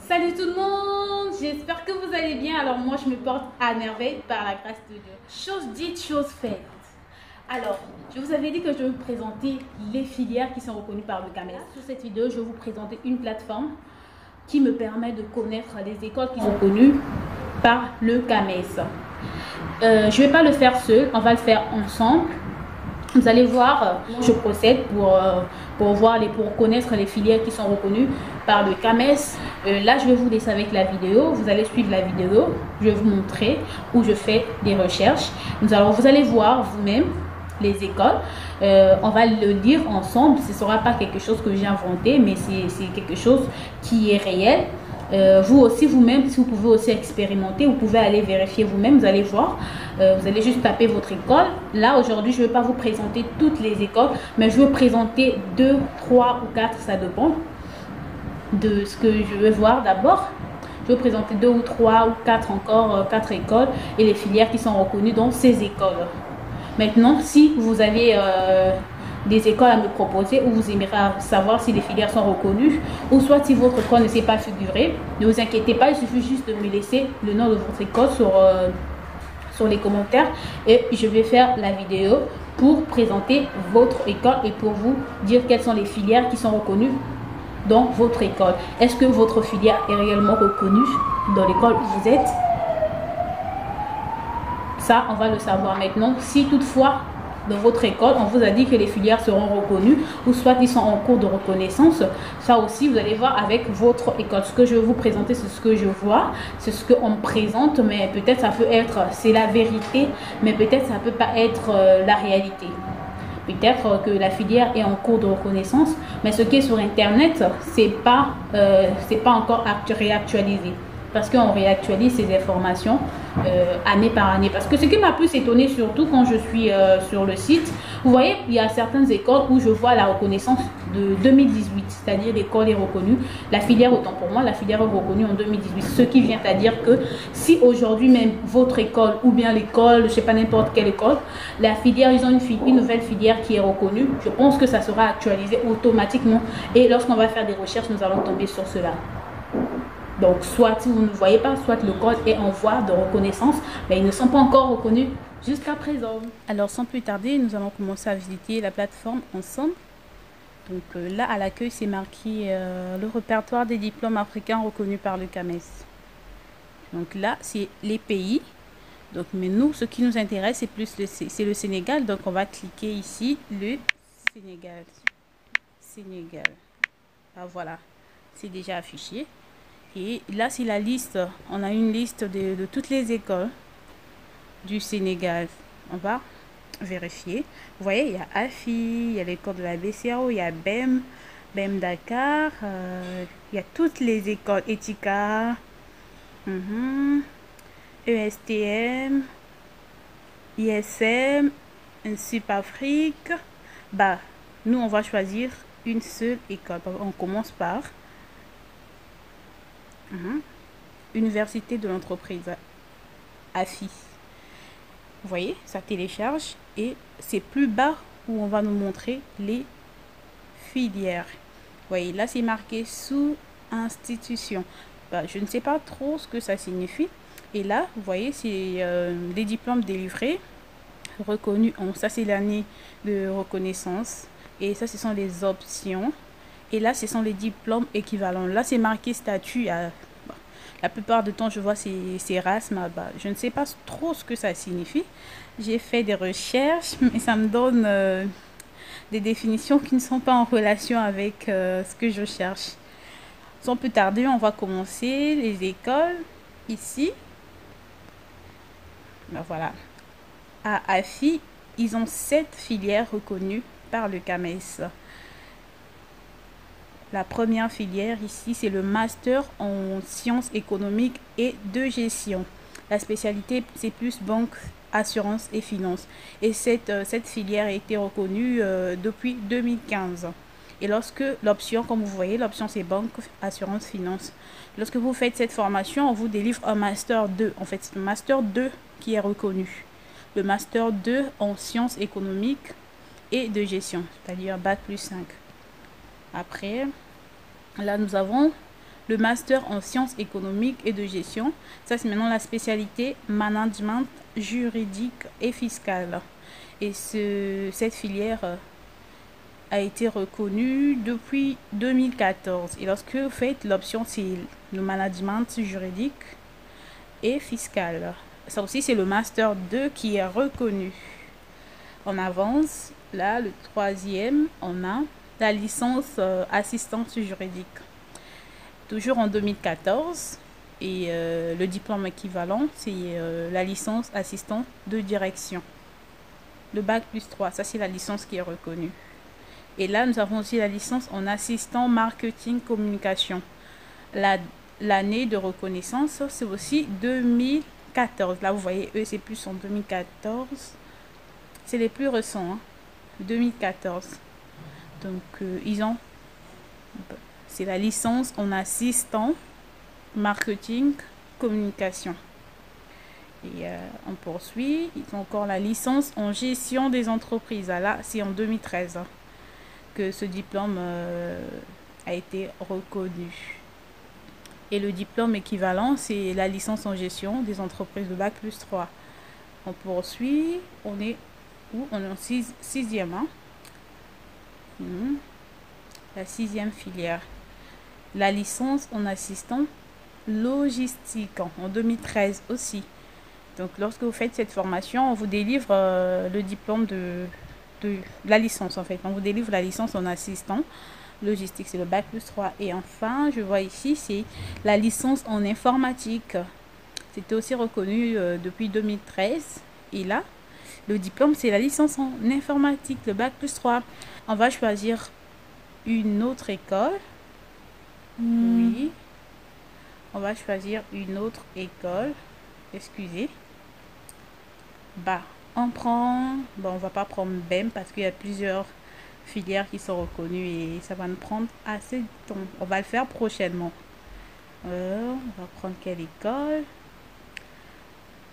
Salut tout le monde, j'espère que vous allez bien. Alors moi je me porte à merveille par la grâce de Dieu. Chose dite, chose faite. Alors, je vous avais dit que je vais vous présenter les filières qui sont reconnues par le CAMES. Sur cette vidéo, je vais vous présenter une plateforme qui me permet de connaître les écoles qui sont reconnues par le CAMES. Je ne vais pas le faire seul, on va le faire ensemble. Vous allez voir, je procède pour connaître les filières qui sont reconnues par le CAMES. Là, je vais vous laisser avec la vidéo. Vous allez suivre la vidéo. Je vais vous montrer où je fais des recherches. Vous allez voir vous-même les écoles. On va le lire ensemble. Ce ne sera pas quelque chose que j'ai inventé, mais c'est quelque chose qui est réel. Vous aussi, vous-même, si vous pouvez aussi expérimenter, vous pouvez aller vérifier vous-même, vous allez voir. Vous allez juste taper votre école. Là, aujourd'hui, je ne vais pas vous présenter toutes les écoles, mais je vais vous présenter 2, 3 ou 4, ça dépend de ce que je veux voir d'abord. Je vais vous présenter 2 ou 3 ou 4 encore, 4 écoles et les filières qui sont reconnues dans ces écoles. Maintenant, si vous avez des écoles à me proposer ou vous aimeriez savoir si les filières sont reconnues ou soit si votre école ne s'est pas figurée, ne vous inquiétez pas, il suffit juste de me laisser le nom de votre école sur les commentaires et je vais faire la vidéo pour présenter votre école et pour vous dire quelles sont les filières qui sont reconnues dans votre école. Est-ce que votre filière est réellement reconnue dans l'école où vous êtes? Ça, on va le savoir maintenant. Si toutefois, dans votre école, on vous a dit que les filières seront reconnues ou soit ils sont en cours de reconnaissance, ça aussi, vous allez voir avec votre école. Ce que je vais vous présenter, c'est ce que je vois, c'est ce qu'on me présente, mais peut-être ça peut être, c'est la vérité, mais peut-être ça peut pas être la réalité. Peut-être que la filière est en cours de reconnaissance, mais ce qui est sur Internet, c'est pas encore réactualisé. Parce qu'on réactualise ces informations année par année. Parce que ce qui m'a plus étonné, surtout quand je suis sur le site, vous voyez, il y a certaines écoles où je vois la reconnaissance de 2018, c'est-à-dire l'école est reconnue, la filière, autant pour moi, la filière est reconnue en 2018. Ce qui vient à dire que si aujourd'hui même votre école ou bien l'école, je ne sais pas n'importe quelle école, la filière, ils ont une nouvelle filière qui est reconnue, je pense que ça sera actualisé automatiquement. Et lorsqu'on va faire des recherches, nous allons tomber sur cela. Donc, soit si vous ne voyez pas, soit le code est en voie de reconnaissance, mais ils ne sont pas encore reconnus jusqu'à présent. Alors, sans plus tarder, nous allons commencer à visiter la plateforme ensemble. Donc là, à l'accueil, c'est marqué le répertoire des diplômes africains reconnus par le CAMES. Donc là, c'est les pays. Donc, mais nous, ce qui nous intéresse, c'est plus le Sénégal. Donc, on va cliquer ici, le Sénégal. Sénégal. Ah, voilà, c'est déjà affiché. Et là, c'est la liste. On a une liste de toutes les écoles du Sénégal. On va vérifier. Vous voyez, il y a AFI, il y a l'école de la BCAO, il y a BEM Dakar, il y a toutes les écoles, Etika, ESTM, ISM, Sup Afrique. Bah, nous, on va choisir une seule école. On commence par Université de l'entreprise, AFI. Vous voyez, ça télécharge et c'est plus bas où on va nous montrer les filières. Vous voyez, là c'est marqué sous institution. Bah, je ne sais pas trop ce que ça signifie. Et là, vous voyez, c'est les diplômes délivrés, reconnus. Ça, c'est l'année de reconnaissance. Et ça, ce sont les options. Et là, ce sont les diplômes équivalents. Là, c'est marqué statut. La plupart du temps, je vois c'est RASM. Bah, je ne sais pas trop ce que ça signifie. J'ai fait des recherches, mais ça me donne des définitions qui ne sont pas en relation avec ce que je cherche. Sans plus tarder, on va commencer les écoles ici. Ben voilà. À AFI, ils ont 7 filières reconnues par le CAMES. La première filière ici, c'est le master en sciences économiques et de gestion. La spécialité, c'est plus banque, assurance et finance. Et cette filière a été reconnue depuis 2015. Et lorsque l'option, comme vous voyez, l'option c'est banque, assurance, finance. Lorsque vous faites cette formation, on vous délivre un master 2. En fait, c'est le master 2 qui est reconnu. Le master 2 en sciences économiques et de gestion, c'est-à-dire bac plus 5. Après, là, nous avons le master en sciences économiques et de gestion. Ça, c'est maintenant la spécialité management juridique et fiscal. Et cette filière a été reconnue depuis 2014. Et lorsque vous faites l'option, c'est le management juridique et fiscal. Ça aussi, c'est le master 2 qui est reconnu. On avance. Là, le troisième, on a la licence assistante juridique. Toujours en 2014. Et le diplôme équivalent, c'est la licence assistante de direction. Le bac plus 3, ça c'est la licence qui est reconnue. Et là, nous avons aussi la licence en assistant marketing communication. L'année de reconnaissance, c'est aussi 2014. Là, vous voyez, eux, c'est plus en 2014. C'est les plus récents, hein. 2014. Donc, c'est la licence en assistant marketing communication. Et on poursuit. Ils ont encore la licence en gestion des entreprises. Ah, là, c'est en 2013 hein, que ce diplôme a été reconnu. Et le diplôme équivalent, c'est la licence en gestion des entreprises de bac plus 3. On poursuit. On est où? On est en sixième. Hein? La 6e filière. La licence en assistant logistique en 2013 aussi. Donc, lorsque vous faites cette formation, on vous délivre le diplôme de la licence, en fait. On vous délivre la licence en assistant logistique, c'est le bac plus 3. Et enfin, je vois ici, c'est la licence en informatique. C'était aussi reconnu depuis 2013. Et là, le diplôme, c'est la licence en informatique, le bac plus 3. On va choisir une autre école. Oui. On va choisir une autre école. Excusez. Bah, on prend... Bon, on va pas prendre BEM parce qu'il y a plusieurs filières qui sont reconnues et ça va nous prendre assez de temps. On va le faire prochainement. On va prendre quelle école?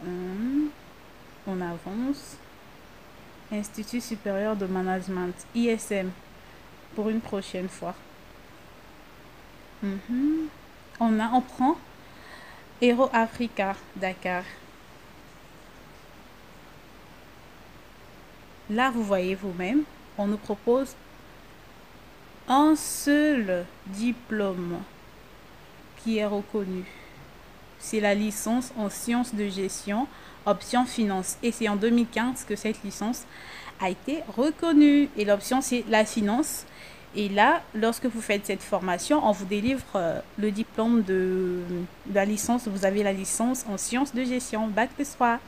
On avance. Institut supérieur de management, ISM, pour une prochaine fois. On prend Aero Africa, Dakar. Là, vous voyez vous-même, on nous propose un seul diplôme qui est reconnu. C'est la licence en sciences de gestion, option finance. Et c'est en 2015 que cette licence a été reconnue. Et l'option, c'est la finance. Et là, lorsque vous faites cette formation, on vous délivre le diplôme de la licence. Vous avez la licence en sciences de gestion, bac plus 3.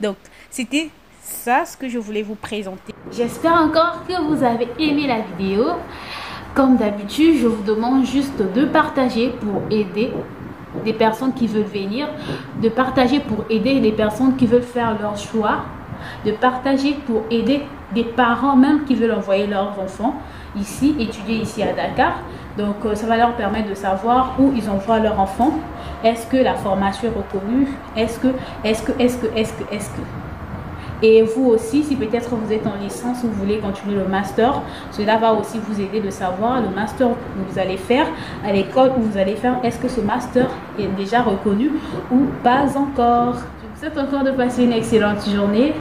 Donc, c'était ça ce que je voulais vous présenter. J'espère encore que vous avez aimé la vidéo. Comme d'habitude, je vous demande juste de partager pour aider des personnes qui veulent venir, de partager pour aider les personnes qui veulent faire leur choix, de partager pour aider des parents même qui veulent envoyer leurs enfants ici, étudier ici à Dakar. Donc ça va leur permettre de savoir où ils envoient leurs enfants. Est-ce que la formation est reconnue? Est-ce que et vous aussi, si peut-être vous êtes en licence ou vous voulez continuer le master, cela va aussi vous aider de savoir le master que vous allez faire à l'école où vous allez faire. Est-ce que ce master est déjà reconnu ou pas encore? Je vous souhaite encore de passer une excellente journée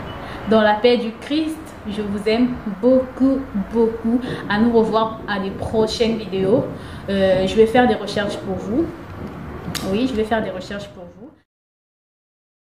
dans la paix du Christ. Je vous aime beaucoup, beaucoup. À nous revoir à des prochaines vidéos. Je vais faire des recherches pour vous. Oui, je vais faire des recherches pour vous.